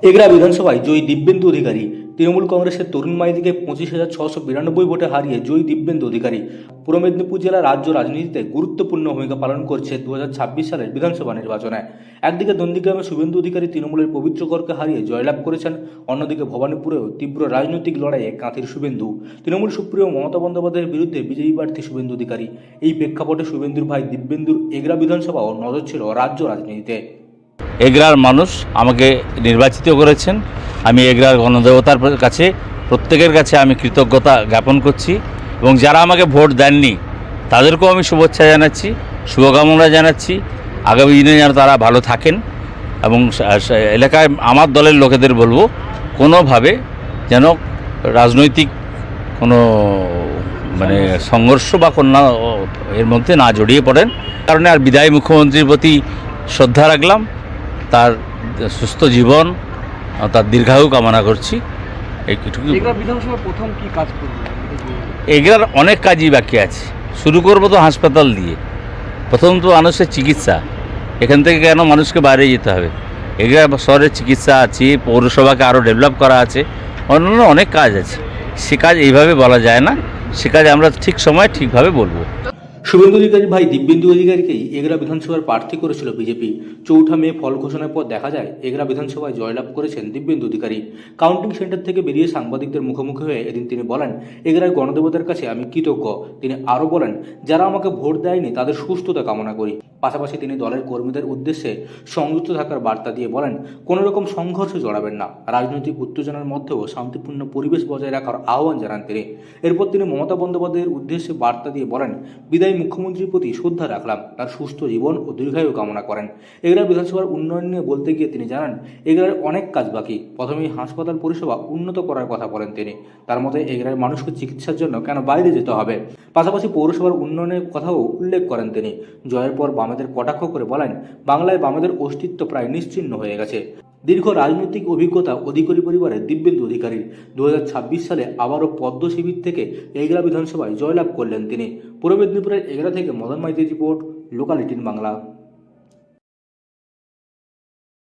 এগরা বিধানসভায় জয়ী দিব্যেন্দু অধিকারী। তৃণমূল কংগ্রেসের তরুণ মাইতিকে 25,692 ভোটে হারিয়ে জয়ী দিব্যেন্দু অধিকারী পূর্ব মেদিনীপুর জেলার রাজ্য রাজনীতিতে গুরুত্বপূর্ণ ভূমিকা পালন করছে 2026 সালের বিধানসভা নির্বাচনে। একদিকে নন্দীগ্রামে শুভেন্দু অধিকারী তৃণমূলের পবিত্র করকে হারিয়ে জয়লাভ করেছেন, অন্যদিকে ভবানীপুরেও তীব্র রাজনৈতিক লড়াইয়ে কাঁথির শুভেন্দু। তৃণমূল সুপ্রিয় মমতা বন্দ্যোপাধ্যায়ের বিরুদ্ধে বিজয়ী প্রার্থী শুভেন্দু অধিকারী। এই প্রেক্ষাপটে শুভেন্দুর ভাই দিব্যেন্দুর এগরা বিধানসভাও নজর ছিল রাজ্য রাজনীতিতে। এগরার মানুষ আমাকে নির্বাচিত করেছেন। আমি এগরার গণদেবতার কাছে প্রত্যেকের কাছে আমি কৃতজ্ঞতা জ্ঞাপন করছি এবং যারা আমাকে ভোট দেননি তাদেরকেও আমি শুভেচ্ছা জানাচ্ছি, শুভকামনা জানাচ্ছি। আগামী দিনে যেন তারা ভালো থাকেন এবং এলাকায় আমার দলের লোকেদের বলবো কোনোভাবে যেন রাজনৈতিক কোনো সংঘর্ষ বা কোনো এর মধ্যে না জড়িয়ে পড়েন। কারণে আর বিদায়ী মুখ্যমন্ত্রীর প্রতি শ্রদ্ধা রাখলাম, তার সুস্থ জীবন, তার দীর্ঘায়ু কামনা করছি। এইটুকু। বিধানসভা প্রথম কি কাজ করবে? এগুলার অনেক কাজই বাকি আছে। শুরু করবো তো হাসপাতাল দিয়ে। প্রথম তো মানুষের চিকিৎসা, এখান থেকে কেন মানুষকে বাইরে যেতে হবে? এগুলা শহরের চিকিৎসা আছে, পৌরসভাকে আরও ডেভেলপ করা আছে, অন্যান্য অনেক কাজ আছে। সে কাজ এইভাবে বলা যায় না, সে কাজ আমরা ঠিক সময় ঠিকভাবে বলবো। শুভেন্দু অধিকারীর ভাই দিব্যেন্দু অধিকারীকেই এগরা বিধানসভার প্রার্থী করেছিল বিজেপি। 4 মে ফল ঘোষণার পর দেখা যায় এগরা বিধানসভায় জয়লাভ করেছেন দিব্যেন্দু অধিকারী। কাউন্টিং সেন্টার থেকে বেরিয়ে সাংবাদিকদের মুখোমুখি হয়ে এদিন তিনি বলেন, এগরার গণদেবতার কাছে আমি কৃতজ্ঞ। তিনি আরও বলেন, যারা আমাকে ভোট দেয়নি তাদের সুস্থতা কামনা করি। পাশাপাশি তিনি দলের কর্মীদের উদ্দেশ্যে সংযুক্ত থাকার বার্তা দিয়ে বলেন, কোনো রকম সংঘর্ষে জড়াবেন না, রাজনৈতিক উত্তেজনার মধ্যেও শান্তিপূর্ণ পরিবেশ বজায় রাখার আহ্বান জানান তিনি। এরপর তিনি মমতা বন্দ্যোপাধ্যায়ের উদ্দেশ্যে বার্তা দিয়ে বলেন, বিদায়ী মুখ্যমন্ত্রীর প্রতি শ্রদ্ধা রাখলাম, তার সুস্থ জীবন ও দীর্ঘায়ু কামনা করেন। এগরা বিধানসভার উন্নয়ন নিয়ে বলতে গিয়ে তিনি জানান, এগরার অনেক কাজ বাকি। প্রথমেই হাসপাতাল পরিষেবা উন্নত করার কথা বলেন তিনি। তার মতে এগরার মানুষকে চিকিৎসার জন্য কেন বাইরে যেতে হবে। পাশাপাশি পৌরসভার উন্নয়নের কথাও উল্লেখ করেন তিনি। জয়ের পর বামেদের কটাক্ষ করে বলেন, বাংলায় বামেদের অস্তিত্ব প্রায় নিশ্চিহ্ন হয়ে গেছে। দীর্ঘ রাজনৈতিক অভিজ্ঞতা অধিকারী পরিবারের দিব্যেন্দু অধিকারীর 2026 সালে আবারও পদ্ম শিবির থেকে এগরা বিধানসভায় জয়লাভ করলেন তিনি। পূর্ব মেদিনীপুরের এগরা থেকে মদন মাইতির রিপোর্ট, লোকাল 18 বাংলা।